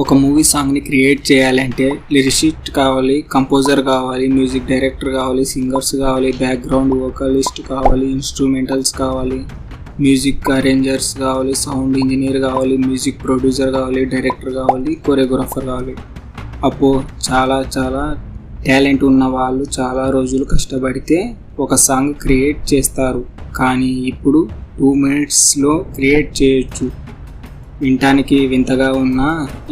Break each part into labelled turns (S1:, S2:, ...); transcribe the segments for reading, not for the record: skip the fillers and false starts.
S1: ఒక మూవీ సాంగ్ని క్రియేట్ చేయాలంటే లిరిసిస్ట్ కావాలి, కంపోజర్ కావాలి, మ్యూజిక్ డైరెక్టర్ కావాలి, సింగర్స్ కావాలి, బ్యాక్గ్రౌండ్ వోకలిస్ట్ కావాలి, ఇన్స్ట్రుమెంటల్స్ కావాలి, మ్యూజిక్ అరేంజర్స్ కావాలి, సౌండ్ ఇంజనీర్ కావాలి, మ్యూజిక్ ప్రొడ్యూసర్ కావాలి, డైరెక్టర్ కావాలి, కొరియోగ్రాఫర్ కావాలి. అప్పో చాలా టాలెంట్ ఉన్న వాళ్ళు చాలా రోజులు కష్టపడితే ఒక సాంగ్ క్రియేట్ చేస్తారు. కానీ ఇప్పుడు 2 minutesలో క్రియేట్ చేయొచ్చు. వినటానికి వింతగా ఉన్నా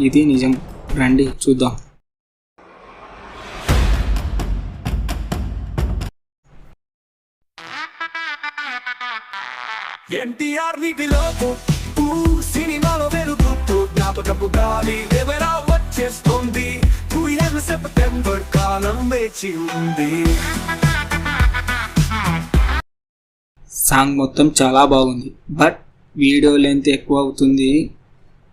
S1: ఇది నిజం. రండి చూద్దాం.
S2: ఎన్టీఆర్ వీటిలో సినిమాలో వెలుగుతూ జ్ఞాపకపు గాలి ఎవరా వచ్చేస్తుంది. 2 years సెప్టెంబర్ కాలం వేచి ఉంది.
S1: సాంగ్ మొత్తం చాలా బాగుంది, బట్ వీడియో లెంత్ ఎక్కువ అవుతుంది.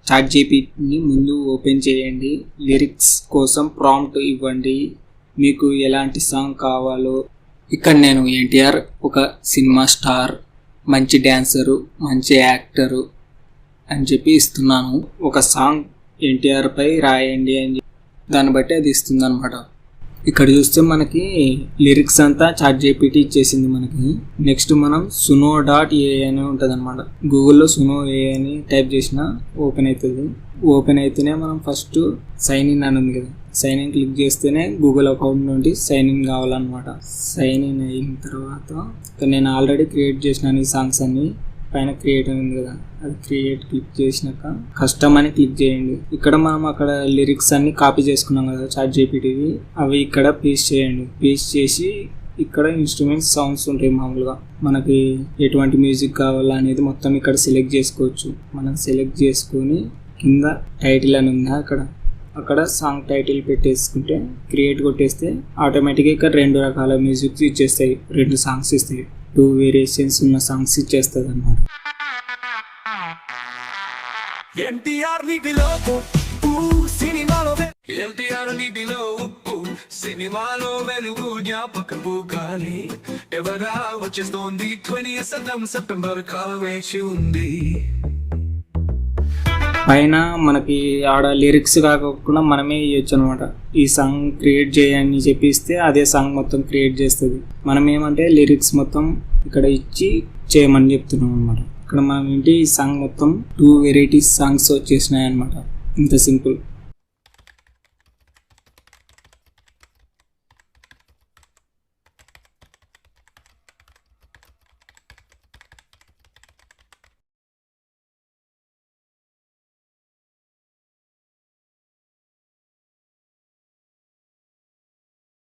S1: ChatGPTని ముందు ఓపెన్ చేయండి, లిరిక్స్ కోసం ప్రాంప్ట్ ఇవ్వండి, మీకు ఎలాంటి సాంగ్ కావాలో. ఇక్కడ నేను ఎన్టీఆర్ ఒక సినిమా స్టార్, మంచి డ్యాన్సరు, మంచి యాక్టరు అని చెప్పి ఇస్తున్నాను. ఒక సాంగ్ ఎన్టీఆర్ పై రాయండి అని దాన్ని బట్టి అది ఇస్తుంది అనమాట. ఇక్కడ చూస్తే మనకి లిరిక్స్ అంతా ChatGPT ఇచ్చేసింది మనకి. నెక్స్ట్ మనం suno.ai అని ఉంటుంది అనమాట. గూగుల్లో suno.ai అని టైప్ చేసినా ఓపెన్ అవుతుంది. ఓపెన్ అయితేనే మనం ఫస్ట్ సైన్ ఇన్ అని ఉంది కదా, సైన్ ఇన్ క్లిక్ చేస్తేనే గూగుల్ అకౌంట్ నుండి సైన్ ఇన్ కావాలన్నమాట. సైన్ ఇన్ అయిన తర్వాత నేను ఆల్రెడీ క్రియేట్ చేసిన ఈ సాంగ్స్ అన్ని పైన క్రియేట్ అని ఉంది కదా, అది క్రియేట్ క్లిక్ చేసినాక కస్టమ్ అని క్లిక్ చేయండి. ఇక్కడ మనం అక్కడ లిరిక్స్ అన్ని కాపీ చేసుకున్నాం కదా ChatGPTవి, అవి ఇక్కడ పేస్ట్ చేయండి. పేస్ట్ చేసి ఇక్కడ ఇన్స్ట్రుమెంట్స్ సౌండ్స్ ఉంటాయి. మామూలుగా మనకి ఎటువంటి మ్యూజిక్ కావాలా అనేది మొత్తం ఇక్కడ సెలెక్ట్ చేసుకోవచ్చు. మనం సెలెక్ట్ చేసుకొని కింద టైటిల్ అని ఉందా అక్కడ సాంగ్ టైటిల్ పెట్టేసుకుంటే క్రియేట్ కొట్టేస్తే ఆటోమేటిక్గా ఇక్కడ 2 రకాల మ్యూజిక్స్ ఇచ్చేస్తాయి, 2 సాంగ్స్ ఇస్తాయి. 2 వేరియేషన్స్ ఉన్న సాంగ్స్ ఇచ్చేస్తుంది అన్నమాట.
S2: ఎన్టీఆర్ వీటిలో సినిమాలో వెలుగు జ్ఞాపకపు గాలి ఎవరా వచ్చేస్తోంది. 20th సెప్టెంబర్ కాలం వేచి ఉంది.
S1: పైన మనకి ఆడ లిరిక్స్ కాకుండా మనమే ఇవ్వచ్చు అనమాట. ఈ సాంగ్ క్రియేట్ చేయని చెప్పిస్తే అదే సాంగ్ మొత్తం క్రియేట్ చేస్తుంది. మనం ఏమంటే లిరిక్స్ మొత్తం ఇక్కడ ఇచ్చి చేయమని చెప్తున్నాం అనమాట. ఇక్కడ మనం ఏంటి ఈ సాంగ్ మొత్తం 2 వెరైటీస్ సాంగ్స్ వచ్చేసినాయి అనమాట. ఇంత సింపుల్.